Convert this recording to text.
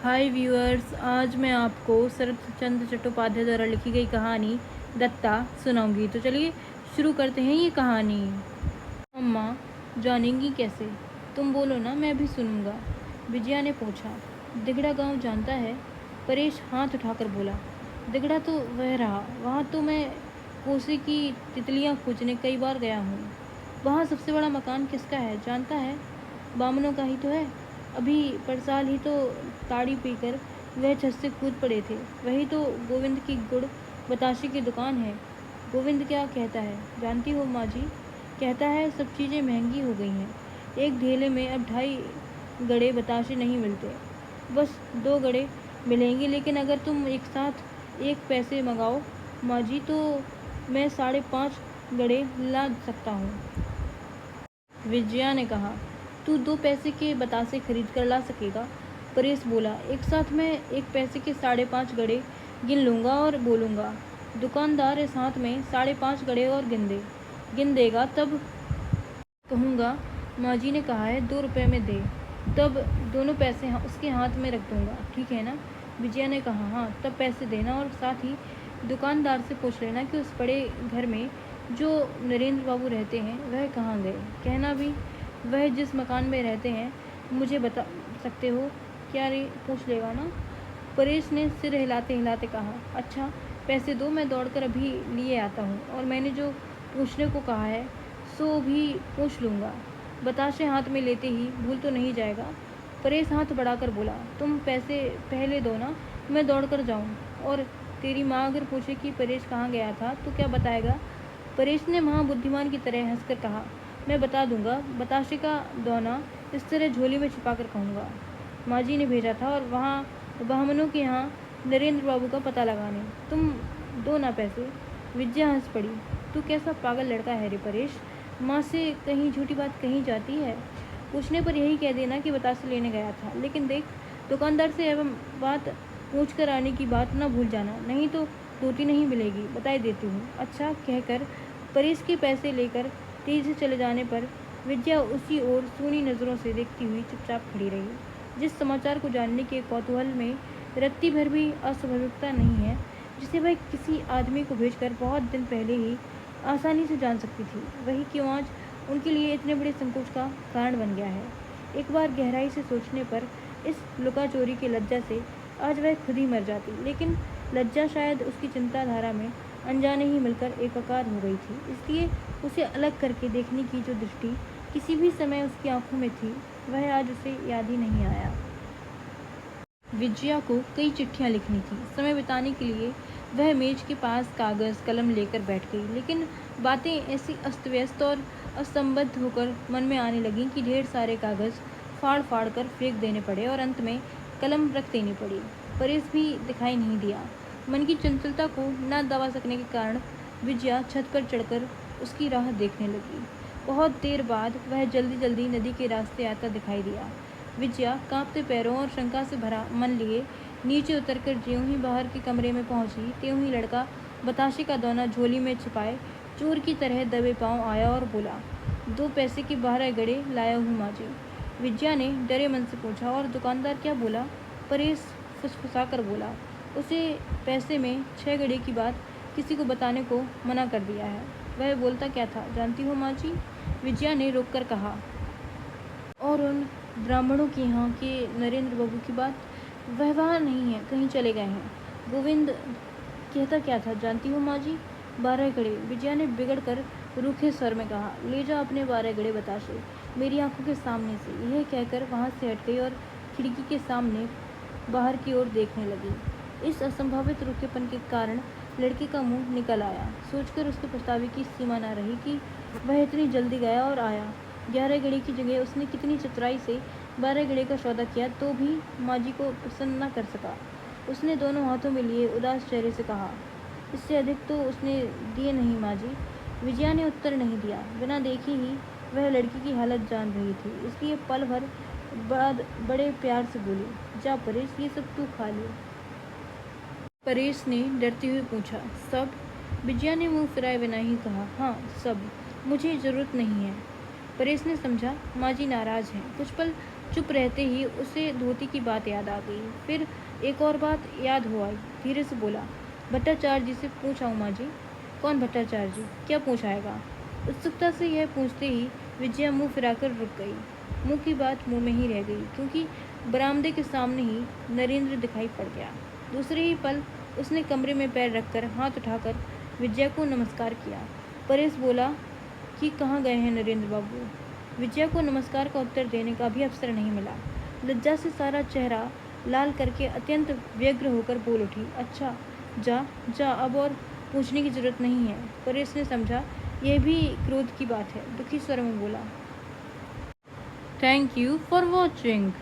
हाय viewers, आज मैं आपको शरतचंद्र चट्टोपाध्याय द्वारा लिखी गई कहानी दत्ता सुनाऊंगी। तो चलिए शुरू करते हैं ये कहानी। अम्मा जानेंगी कैसे? तुम बोलो ना, मैं भी सुनूंगा, विजया ने पूछा। दिगड़ा गांव जानता है? परेश हाथ उठाकर बोला। दिगड़ा तो वह रहा, वहाँ तो मैं कोसे की तितलियाँ खोजने कई बार गया हूँ। वहाँ सबसे बड़ा मकान किसका है जानता है? बामनों का ही तो है। अभी परसाल ही तो ताड़ी पीकर वह छत से कूद पड़े थे। वही तो गोविंद की गुड़ बताशे की दुकान है। गोविंद क्या कहता है जानती हो माँ जी? कहता है सब चीज़ें महंगी हो गई हैं। एक ढेले में अब 2.5 गड़े बताशे नहीं मिलते, बस 2 गड़े मिलेंगे। लेकिन अगर तुम एक साथ 1 पैसे मंगाओ माँ जी, तो मैं 5.5 गड़े ला सकता हूँ। विजया ने कहा। तू 2 पैसे के बतासे खरीद कर ला सकेगा? परेश बोला। एक साथ मैं 1 पैसे के 5.5 गड़े गिन लूँगा और बोलूँगा, दुकानदार इस हाथ में 5.5 गड़े और गिन देगा, तब कहूँगा माँ जी ने कहा है 2 रुपये में दे। तब दोनों पैसे उसके हाथ में रख दूँगा, ठीक है ना? विजया ने कहा। हाँ, तब पैसे देना और साथ ही दुकानदार से पूछ लेना कि उस बड़े घर में जो नरेंद्र बाबू रहते हैं वह कहाँ गए। कहना भी वह जिस मकान में रहते हैं मुझे बता सकते हो क्या रे? पूछ लेगा ना? परेश ने सिर हिलाते हिलाते कहा। अच्छा, पैसे दो, मैं दौड़कर अभी लिए आता हूँ, और मैंने जो पूछने को कहा है सो भी पूछ लूँगा। बताशे हाथ में लेते ही भूल तो नहीं जाएगा? परेश हाथ बढ़ाकर बोला। तुम पैसे पहले दो ना, मैं दौड़ कर जाऊँ। और तेरी माँ अगर पूछे कि परेश कहाँ गया था तो क्या बताएगा? परेश ने महाबुद्धिमान की तरह हंसकर कहा। मैं बता दूंगा, बताशे का दोना इस तरह झोली में छिपाकर कहूँगा माँ जी ने भेजा था, और वहाँ बामनों के यहाँ नरेंद्र बाबू का पता लगाने। तुम दो ना पैसे। विजया हंस पड़ी। तू कैसा पागल लड़का है रे परेश, माँ से कहीं झूठी बात कही जाती है? पूछने पर यही कह देना कि बतासे लेने गया था। लेकिन देख, दुकानदार से एवं बात पूछ कर आने की बात ना भूल जाना, नहीं तो रोटी नहीं मिलेगी, बताई देती हूँ। अच्छा, कहकर परेश के पैसे लेकर तेजी से चले जाने पर विजया उसी ओर सूनी नज़रों से देखती हुई चुपचाप खड़ी रही। जिस समाचार को जानने के कौतूहल में रत्ती भर भी अस्वाभाविकता नहीं है, जिसे वह किसी आदमी को भेजकर बहुत दिन पहले ही आसानी से जान सकती थी, वही क्यों आज उनके लिए इतने बड़े संकोच का कारण बन गया है। एक बार गहराई से सोचने पर इस लुका चोरी की लज्जा से आज वह खुद ही मर जाती, लेकिन लज्जा शायद उसकी चिंताधारा में अनजाने ही मिलकर एकाकार हो गई थी। इसलिए उसे अलग करके देखने की जो दृष्टि किसी भी समय उसकी आंखों में थी, वह आज उसे याद ही नहीं आया। विजया को कई चिट्ठियां लिखनी थी। समय बिताने के लिए वह मेज के पास कागज़ कलम लेकर बैठ गई, लेकिन बातें ऐसी अस्त व्यस्त और असंबद्ध होकर मन में आने लगीं कि ढेर सारे कागज़ फाड़ फाड़ कर फेंक देने पड़े और अंत में कलम रख देनी पड़ी। परेश भी दिखाई नहीं दिया। मन की चंचलता को न दबा सकने के कारण विजया छत पर चढ़कर उसकी राह देखने लगी। बहुत देर बाद वह जल्दी जल्दी नदी के रास्ते आता दिखाई दिया। विजया कांपते पैरों और शंका से भरा मन लिए नीचे उतरकर ज्यों ही बाहर के कमरे में पहुंची, त्यों ही लड़का बताशे का दोना झोली में छिपाए चोर की तरह दबे पांव आया और बोला, 2 पैसे के 12 गड़े लाया हूँ माँ जी। विजया ने डरे मन से पूछा, और दुकानदार क्या बोला? परेश फुसफुसा कर बोला, उसे पैसे में 6 गड़े की बात किसी को बताने को मना कर दिया है। वह बोलता क्या था जानती हो माँ जी? विजया ने रोक कर कहा। और उन ब्राह्मणों के यहाँ के नरेंद्र बाबू की बात? वह वहाँ नहीं है, कहीं चले गए हैं। गोविंद कहता क्या था जानती हो माँ जी? 12 गड़े। विजया ने बिगड़ कर रूखे स्वर में कहा। ले जा अपने 12 गड़े बताशे मेरी आंखों के सामने से। यह कहकर वहाँ से हट गई और खिड़की के सामने बाहर की ओर देखने लगी। इस असंभावित रूखेपन के कारण लड़के का मुंह निकल आया। सोचकर उसके पछतावे की सीमा न रही कि वह इतनी जल्दी गया और आया। 11 गड़े की जगह उसने कितनी चतुराई से 12 गड़े का सौदा किया, तो भी माँ जी को प्रसन्न न कर सका। उसने दोनों हाथों में लिए उदास चेहरे से कहा, इससे अधिक तो उसने दिए नहीं माँ जी। विजया ने उत्तर नहीं दिया। बिना देखे ही वह लड़की की हालत जान रही थी, इसलिए पल भर बाद बड़े प्यार से बोली, जा परेश, ये सब तू खा ले। परेश ने डरते हुए पूछा, सब? विजया ने मुंह फिराए बिना ही कहा, हाँ सब, मुझे ज़रूरत नहीं है। परेश ने समझा माँ जी नाराज़ हैं। कुछ पल चुप रहते ही उसे धोती की बात याद आ गई। फिर एक और बात याद हो आई। धीरे से बोला, भट्टाचार्य जी से पूछ आऊँ माँ जी? कौन भट्टाचार्य जी? क्या पूछ आएगा? उत्सुकता से यह पूछते ही विजया मुंह फिराकर रुक गई। मुंह की बात मुंह में ही रह गई, क्योंकि बरामदे के सामने ही नरेंद्र दिखाई पड़ गया। दूसरे ही पल उसने कमरे में पैर रखकर हाथ उठाकर विजया को नमस्कार किया। परेश बोला कि कहाँ गए हैं नरेंद्र बाबू? विजया को नमस्कार का उत्तर देने का भी अवसर नहीं मिला। लज्जा से सारा चेहरा लाल करके अत्यंत व्यग्र होकर बोल उठी, अच्छा जा जा, अब और पूछने की जरूरत नहीं है। परेश ने समझा यह भी क्रोध की बात है। दुखी स्वर में बोला, थैंक यू फॉर वॉचिंग।